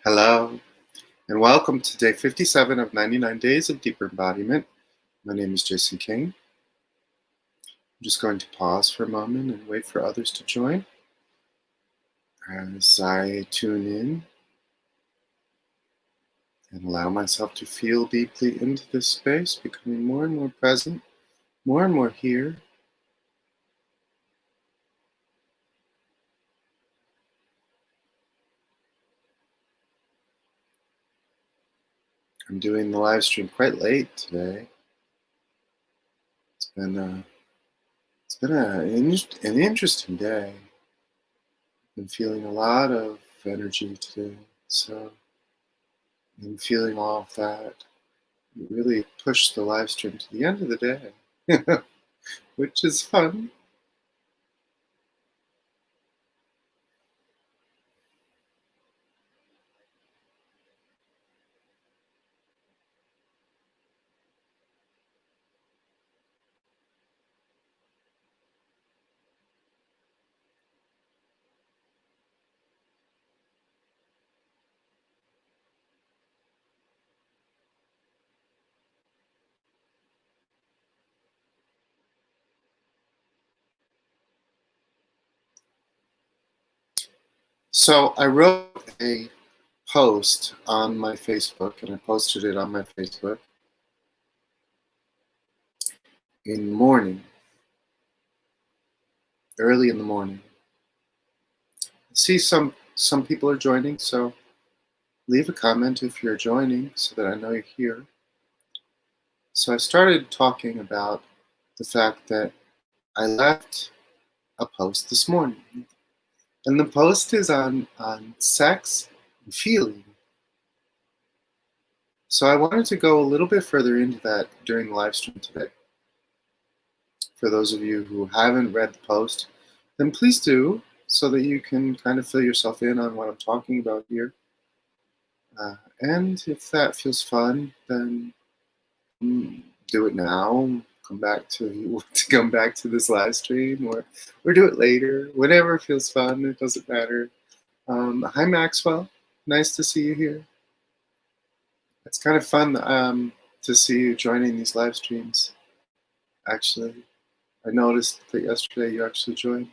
Hello, and welcome to day 57 of 99 Days of Deeper Embodiment. My name is Jason King. I'm just going to pause for a moment and wait for others to join as I tune in and allow myself to feel deeply into this space, becoming more and more present, more and more here. I'm doing the live stream quite late today. It's been an interesting day. Been feeling a lot of energy today, so I'm feeling all of that. It really pushed the live stream to the end of the day, which is fun. So I wrote a post on my Facebook, and I posted it on my Facebook in the morning, early in the morning. I see some people are joining, so leave a comment if you're joining so that I know you're here. So I started talking about the fact that I left a post this morning, and the post is on sex and feeling. So I wanted to go a little bit further into that during the live stream today. For those of you who haven't read the post, then please do, so that you can kind of fill yourself in on what I'm talking about here. And if that feels fun, then do it now. Come back to come back to this live stream, or do it later. Whenever feels fun, it doesn't matter. Hi Maxwell, nice to see you here. It's kind of fun to see you joining these live streams. Actually, I noticed that yesterday you actually joined.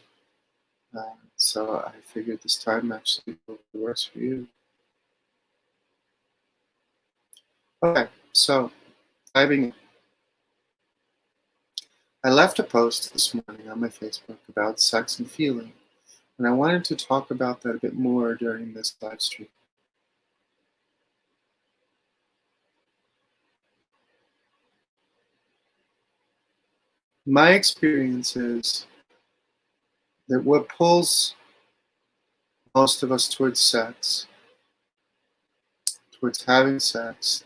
So I figured this time actually works for you. Okay, so diving in. I left a post this morning on my Facebook about sex and feeling, and I wanted to talk about that a bit more during this live stream. My experience is that what pulls most of us towards sex, towards having sex,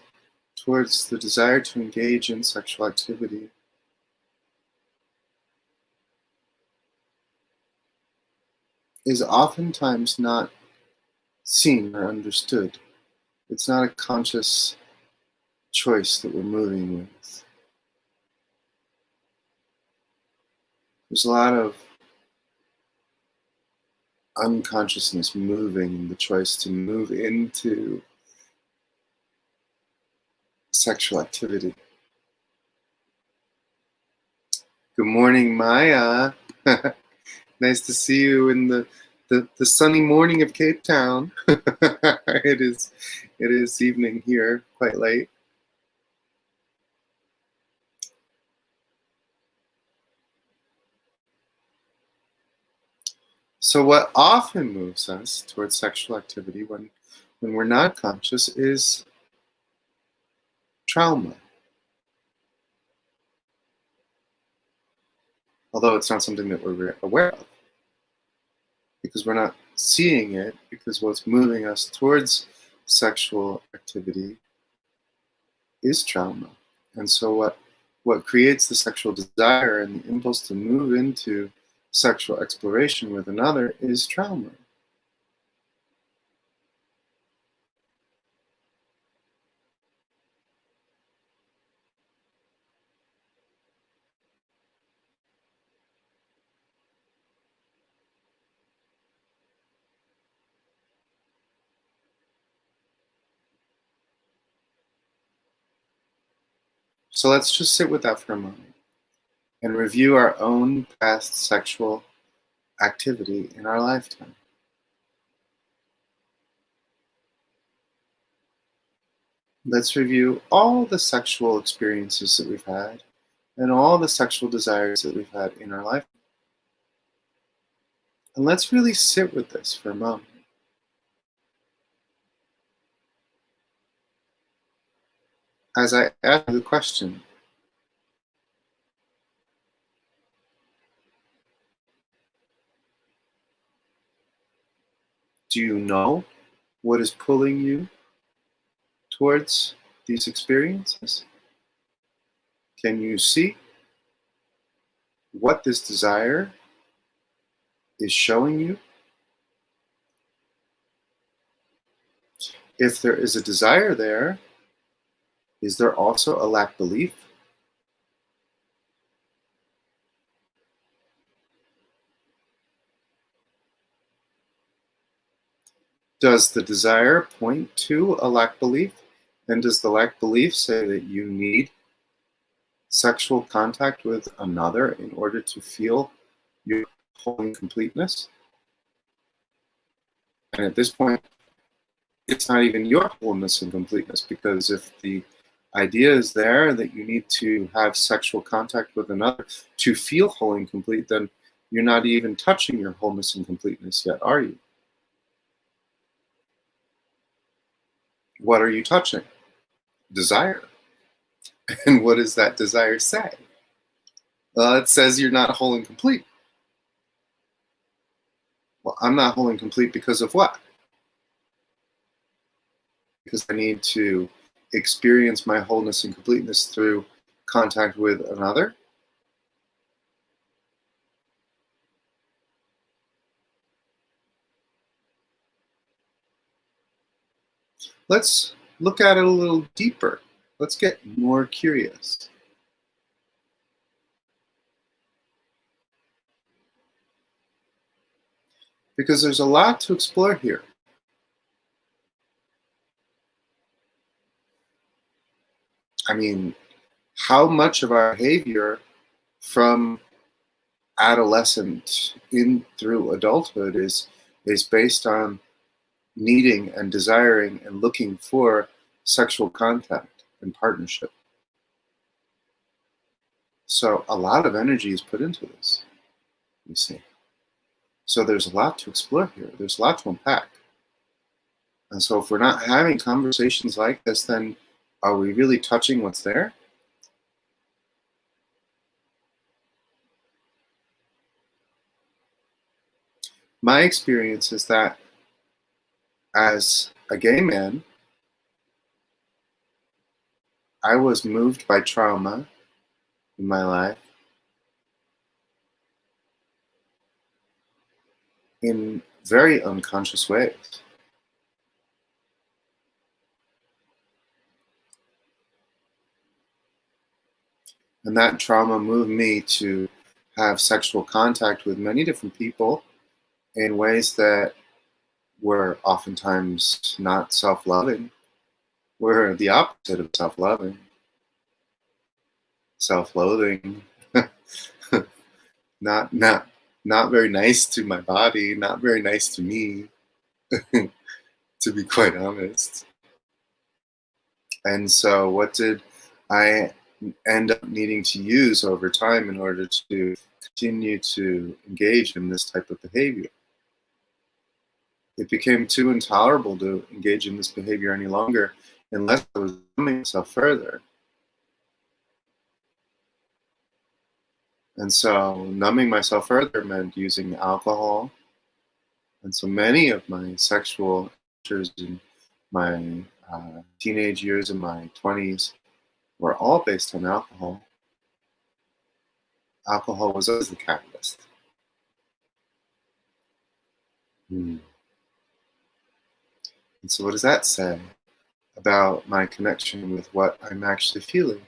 towards the desire to engage in sexual activity, is oftentimes not seen or understood. It's not a conscious choice that we're moving with. There's a lot of unconsciousness moving the choice to move into sexual activity. Good morning, Maya. Nice to see you in the sunny morning of Cape Town. It is evening here, quite late. So what often moves us towards sexual activity when we're not conscious is trauma. Although it's not something that we're aware of, because we're not seeing it, because what's moving us towards sexual activity is trauma. And so what creates the sexual desire and the impulse to move into sexual exploration with another is trauma. So let's just sit with that for a moment and review our own past sexual activity in our lifetime. Let's review all the sexual experiences that we've had and all the sexual desires that we've had in our life. And let's really sit with this for a moment. As I ask the question, do you know what is pulling you towards these experiences? Can you see what this desire is showing you? If there is a desire there, is there also a lack belief? Does the desire point to a lack belief? And does the lack belief say that you need sexual contact with another in order to feel your whole completeness? And at this point, it's not even your wholeness and completeness, because if the idea is there that you need to have sexual contact with another to feel whole and complete, then you're not even touching your wholeness and completeness yet, are you? What are you touching? Desire. And what does that desire say? Well, it says you're not whole and complete. Well, I'm not whole and complete because of what? Because I need to experience my wholeness and completeness through contact with another. Let's look at it a little deeper. Let's get more curious. Because there's a lot to explore here. I mean, how much of our behavior from adolescent in through adulthood is based on needing and desiring and looking for sexual contact and partnership. So a lot of energy is put into this, you see. So there's a lot to explore here. There's a lot to unpack. And so if we're not having conversations like this, then are we really touching what's there? My experience is that as a gay man, I was moved by trauma in my life in very unconscious ways. And that trauma moved me to have sexual contact with many different people in ways that were oftentimes not self loving, were the opposite of self loving, self loathing, not, not, not very nice to my body, not very nice to me, to be quite honest. And so, what did I end up needing to use over time in order to continue to engage in this type of behavior? It became too intolerable to engage in this behavior any longer unless I was numbing myself further. And so, numbing myself further meant using alcohol. And so, many of my sexual adventures in my teenage years and my 20s were all based on alcohol. Alcohol was always the catalyst. Hmm. And so, what does that say about my connection with what I'm actually feeling?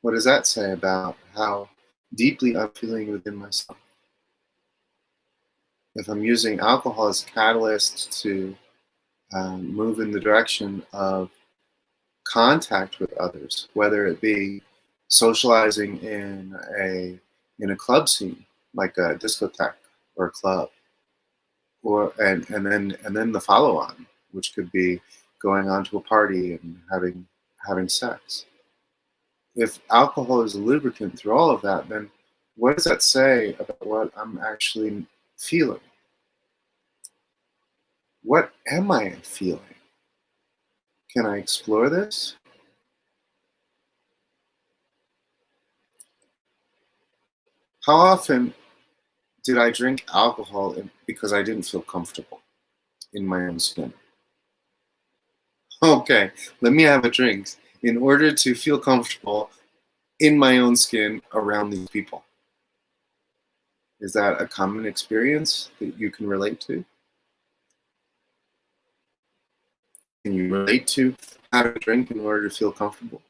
What does that say about how deeply I'm feeling within myself? If I'm using alcohol as a catalyst to move in the direction of contact with others, whether it be socializing in a club scene, like a discotheque or a club, or and then the follow on, which could be going on to a party and having sex. If alcohol is a lubricant through all of that, then what does that say about what I'm actually feeling? What am I feeling? Can I explore this? How often did I drink alcohol because I didn't feel comfortable in my own skin? Okay, let me have a drink in order to feel comfortable in my own skin around these people. Is that a common experience that you can relate to? Can you relate to having a drink in order to feel comfortable?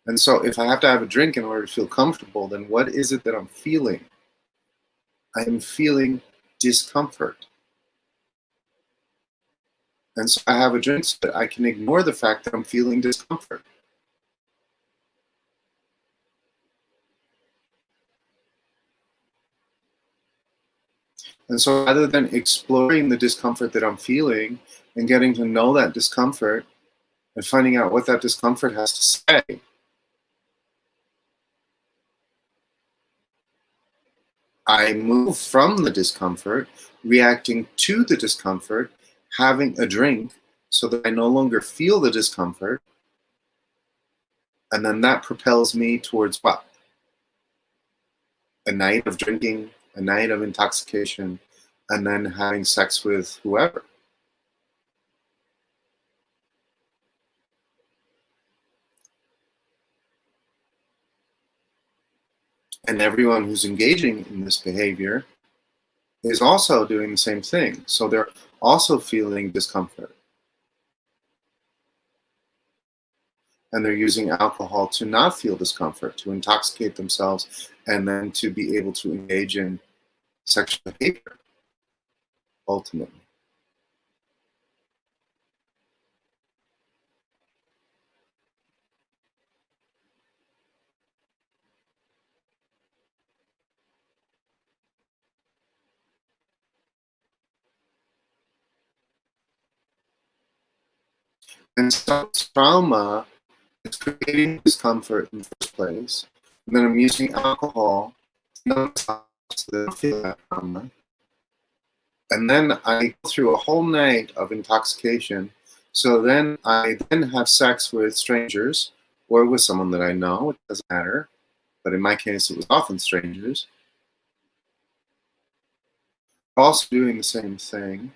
And so if I have to have a drink in order to feel comfortable, then what is it that I'm feeling? I am feeling discomfort. And so I have a drink so that I can ignore the fact that I'm feeling discomfort. And so rather than exploring the discomfort that I'm feeling and getting to know that discomfort and finding out what that discomfort has to say, I move from the discomfort, reacting to the discomfort, having a drink so that I no longer feel the discomfort. And then that propels me towards what? A night of drinking, a night of intoxication, and then having sex with whoever. And everyone who's engaging in this behavior is also doing the same thing. So they're also feeling discomfort. And they're using alcohol to not feel discomfort, to intoxicate themselves, and then to be able to engage in sexual behavior, ultimately. And so trauma is creating discomfort in the first place. And then I'm using alcohol to numb myself so that I don't feel that trauma. And then I go through a whole night of intoxication. So then I then have sex with strangers or with someone that I know. It doesn't matter. But in my case, it was often strangers, also doing the same thing.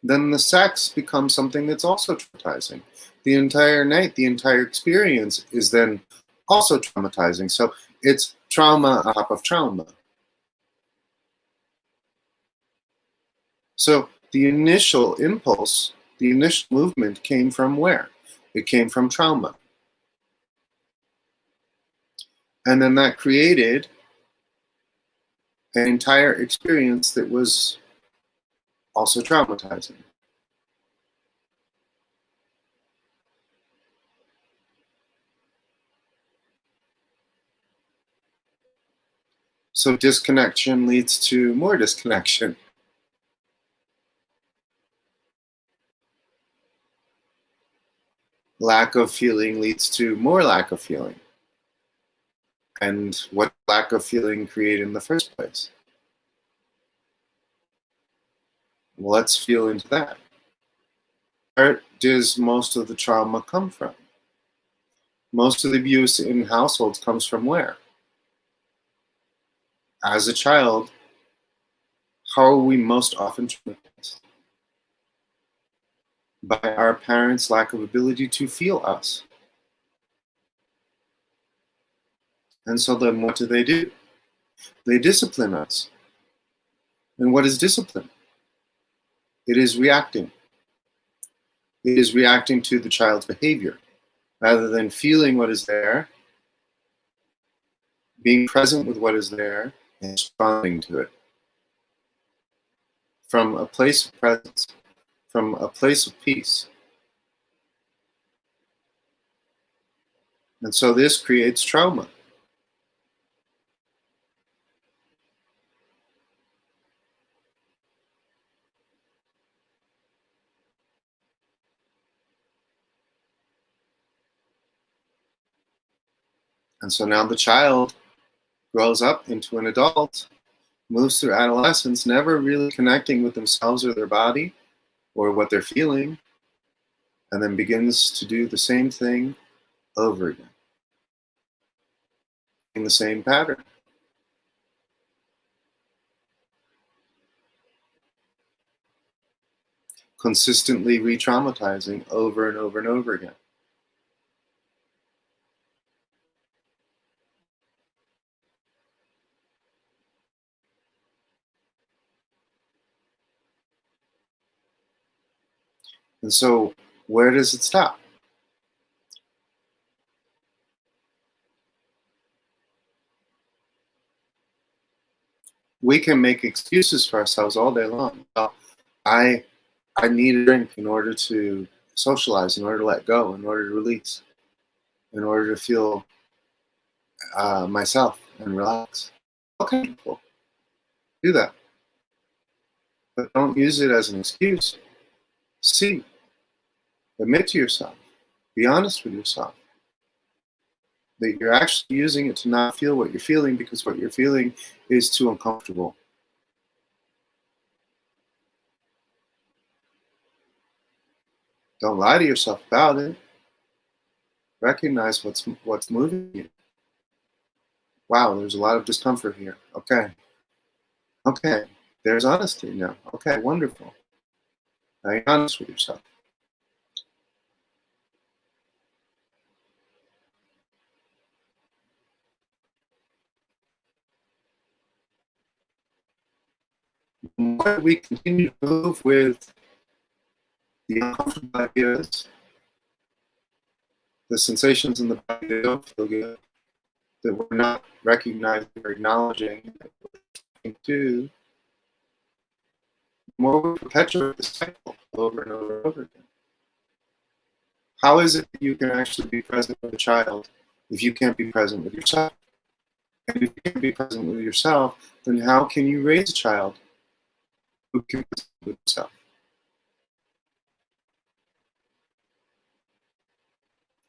Then the sex becomes something that's also traumatizing. The entire night, the entire experience is then also traumatizing. So it's trauma on top of trauma. So the initial impulse, the initial movement came from where? It came from trauma. And then that created an entire experience that was also traumatizing. So disconnection leads to more disconnection. Lack of feeling leads to more lack of feeling. And what lack of feeling create in the first place? Well, let's feel into that. Where does most of the trauma come from? Most of the abuse in households comes from where? As a child, how are we most often traumatized? By our parents' lack of ability to feel us. And so then what do? They discipline us. And what is discipline? It is reacting. It is reacting to the child's behavior. Rather than feeling what is there, being present with what is there and responding to it from a place of presence, from a place of peace. And so this creates trauma. And so now the child grows up into an adult, moves through adolescence, never really connecting with themselves or their body or what they're feeling, and then begins to do the same thing over again in the same pattern, consistently re traumatizing over and over and over again. And so, where does it stop? We can make excuses for ourselves all day long. Well, I I need a drink in order to socialize, in order to let go, in order to release, in order to feel myself and relax. Okay, cool. Do that. But don't use it as an excuse. See, admit to yourself, be honest with yourself that you're actually using it to not feel what you're feeling because what you're feeling is too uncomfortable. Don't lie to yourself about it. Recognize what's moving you. Wow, there's a lot of discomfort here. Okay, okay. There's honesty now. Okay, wonderful. Now you're honest with yourself. The more we continue to move with the uncomfortable ideas, the sensations in the body that don't feel good, that we're not recognizing or acknowledging that we're to, the more we perpetuate the cycle over and over and over again. How is it that you can actually be present with a child if you can't be present with yourself? And if you can't be present with yourself, then how can you raise a child who can be present with himself?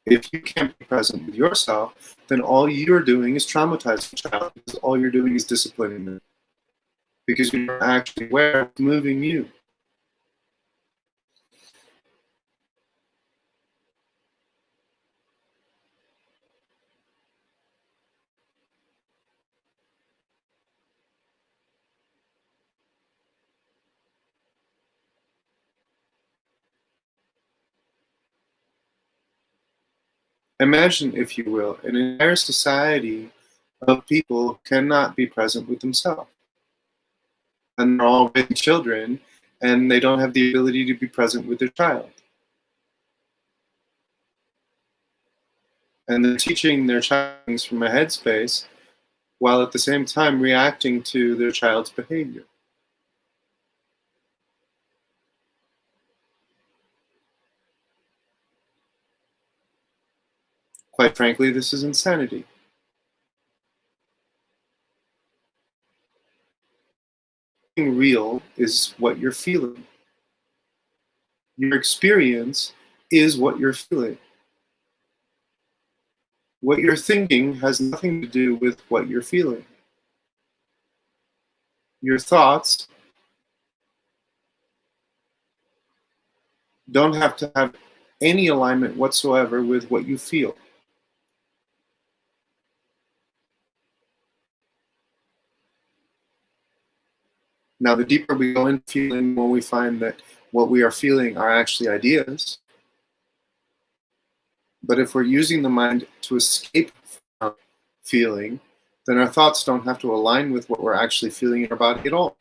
If you can't be present with yourself, then all you're doing is traumatizing the child because all you're doing is disciplining them because you're not actually aware of what's moving you. Imagine, if you will, an entire society of people who cannot be present with themselves. And they're all already children, and they don't have the ability to be present with their child. And they're teaching their child things from a headspace while at the same time reacting to their child's behavior. Quite frankly, this is insanity. Being real is what you're feeling. Your experience is what you're feeling. What you're thinking has nothing to do with what you're feeling. Your thoughts don't have to have any alignment whatsoever with what you feel. Now, the deeper we go into feeling, when we find that what we are feeling are actually ideas. But if we're using the mind to escape from feeling, then our thoughts don't have to align with what we're actually feeling in our body at all.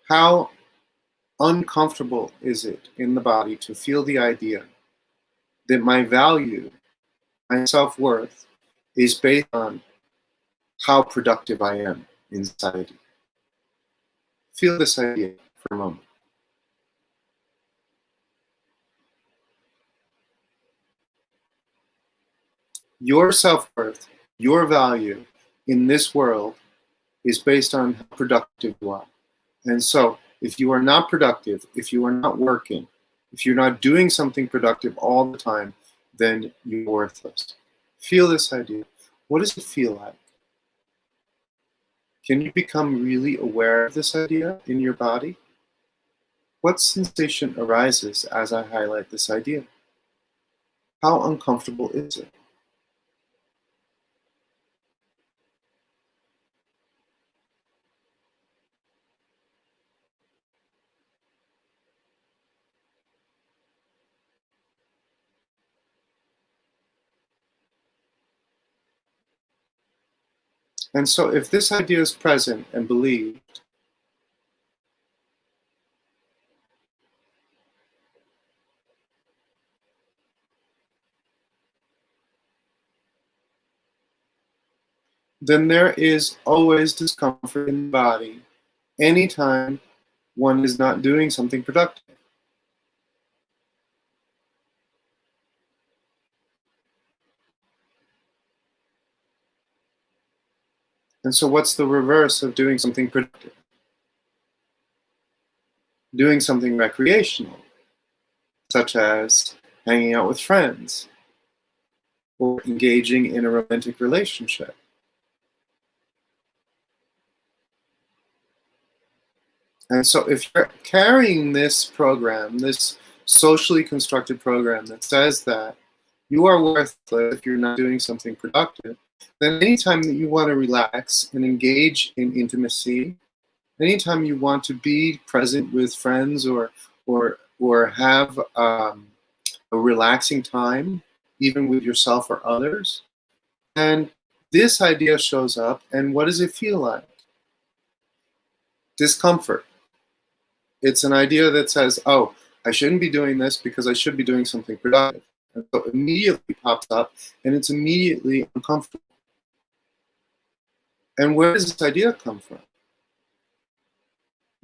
How uncomfortable is it in the body to feel the idea that my value, my self-worth, is based on how productive I am in society? Feel this idea for a moment. Your self-worth, your value in this world is based on how productive you are. And so if you are not productive, if you are not working, if you're not doing something productive all the time, then you're worthless. Feel this idea. What does it feel like? Can you become really aware of this idea in your body? What sensation arises as I highlight this idea? How uncomfortable is it? And so if this idea is present and believed, then there is always discomfort in the body anytime one is not doing something productive. And so what's the reverse of doing something productive? Doing something recreational, such as hanging out with friends or engaging in a romantic relationship. And so if you're carrying this program, this socially constructed program that says that you are worthless if you're not doing something productive, then anytime that you want to relax and engage in intimacy, anytime you want to be present with friends or have a relaxing time, even with yourself or others, and this idea shows up, and what does it feel like? Discomfort. It's an idea that says, oh, I shouldn't be doing this because I should be doing something productive. And so it immediately pops up, and it's immediately uncomfortable. And where does this idea come from?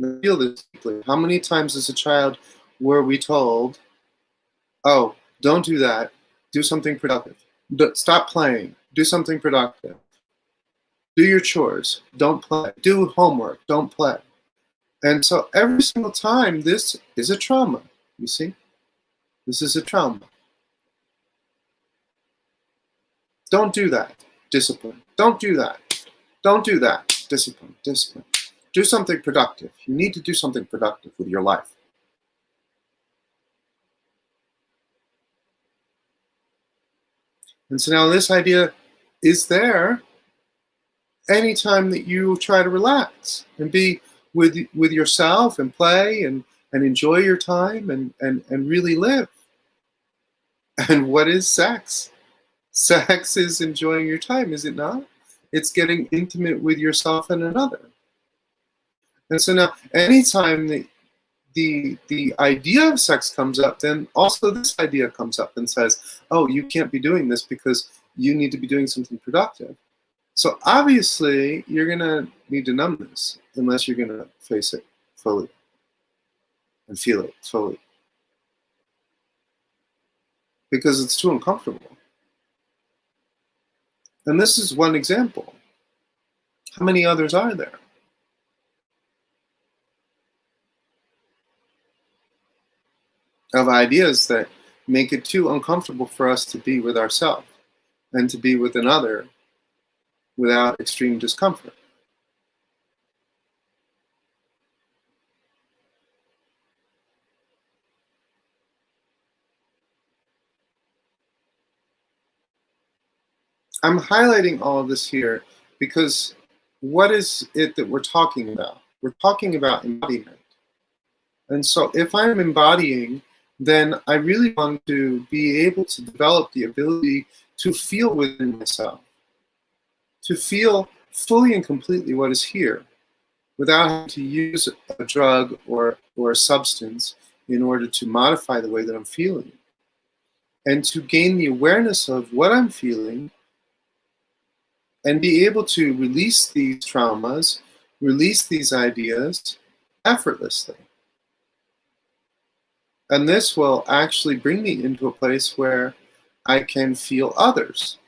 I feel this deeply. How many times as a child were we told, oh, don't do that, do something productive. Stop playing, do something productive. Do your chores, don't play. Do homework, don't play. And so every single time, this is a trauma, you see? This is a trauma. Don't do that, discipline. Don't do that. Don't do that, discipline, discipline. Do something productive. You need to do something productive with your life. And so now this idea is there anytime that you try to relax and be with yourself and play and enjoy your time and really live. And what is sex? Sex is enjoying your time, is it not? It's getting intimate with yourself and another. And so now, anytime the idea of sex comes up, then also this idea comes up and says, oh, you can't be doing this because you need to be doing something productive. So obviously, you're going to need to numb this unless you're going to face it fully and feel it fully. Because it's too uncomfortable. And this is one example. How many others are there? Of ideas that make it too uncomfortable for us to be with ourselves and to be with another without extreme discomfort. I'm highlighting all of this here because what is it that we're talking about? We're talking about embodiment. And so if I'm embodying, then I really want to be able to develop the ability to feel within myself, to feel fully and completely what is here. without having to use a drug or a substance in order to modify the way that I'm feeling, and to gain the awareness of what I'm feeling and be able to release these traumas, release these ideas effortlessly. And this will actually bring me into a place where I can feel others.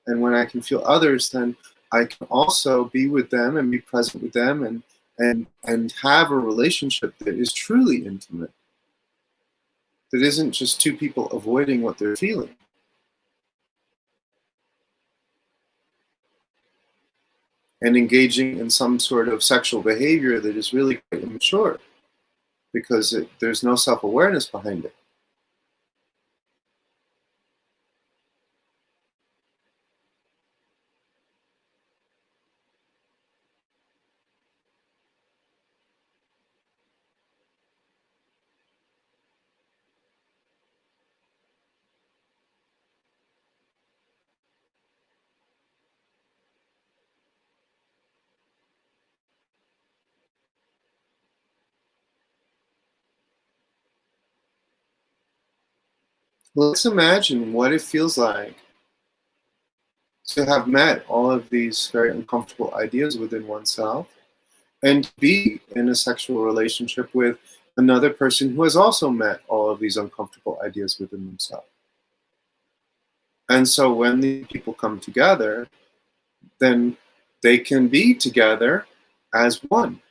And when I can feel others, then I can also be with them and be present with them and have a relationship that is truly intimate, that isn't just two people avoiding what they're feeling and engaging in some sort of sexual behavior that is really quite immature because there's no self-awareness behind it. Let's imagine what it feels like to have met all of these very uncomfortable ideas within oneself and to be in a sexual relationship with another person who has also met all of these uncomfortable ideas within themselves. And so when these people come together, then they can be together as one.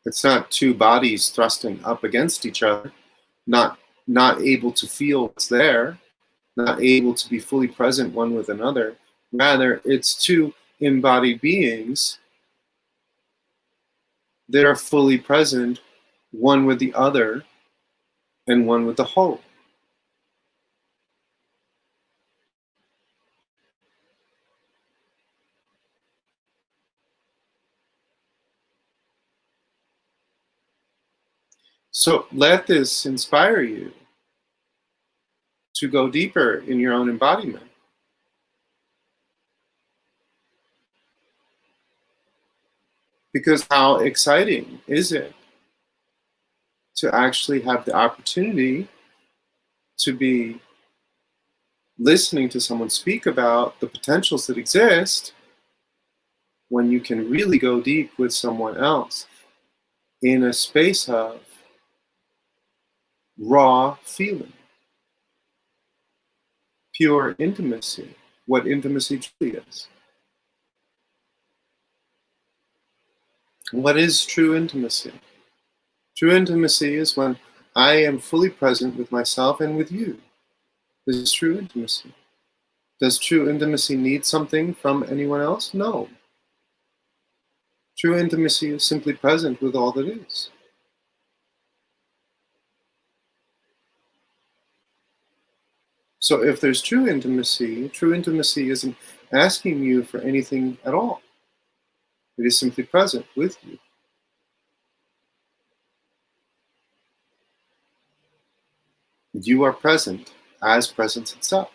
It's not two bodies thrusting up against each other, not not able to feel what's there, not able to be fully present one with another. Rather, it's two embodied beings that are fully present, one with the other and one with the whole. So let this inspire you to go deeper in your own embodiment. Because how exciting is it to actually have the opportunity to be listening to someone speak about the potentials that exist when you can really go deep with someone else in a space of raw feeling, pure intimacy, what intimacy truly is. What is true intimacy? True intimacy is when I am fully present with myself and with you. This is true intimacy. Does true intimacy need something from anyone else? No. True intimacy is simply present with all that is. So if there's true intimacy isn't asking you for anything at all. It is simply present with you. You are present as presence itself.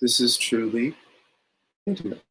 This is truly intimate.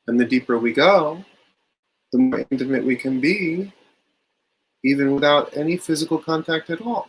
And the deeper we go, the more intimate we can be, even without any physical contact at all.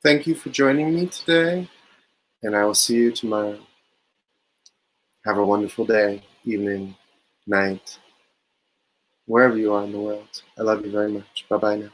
Thank you for joining me today, and I will see you tomorrow. Have a wonderful day, evening, night, wherever you are in the world. I love you very much. Bye bye now.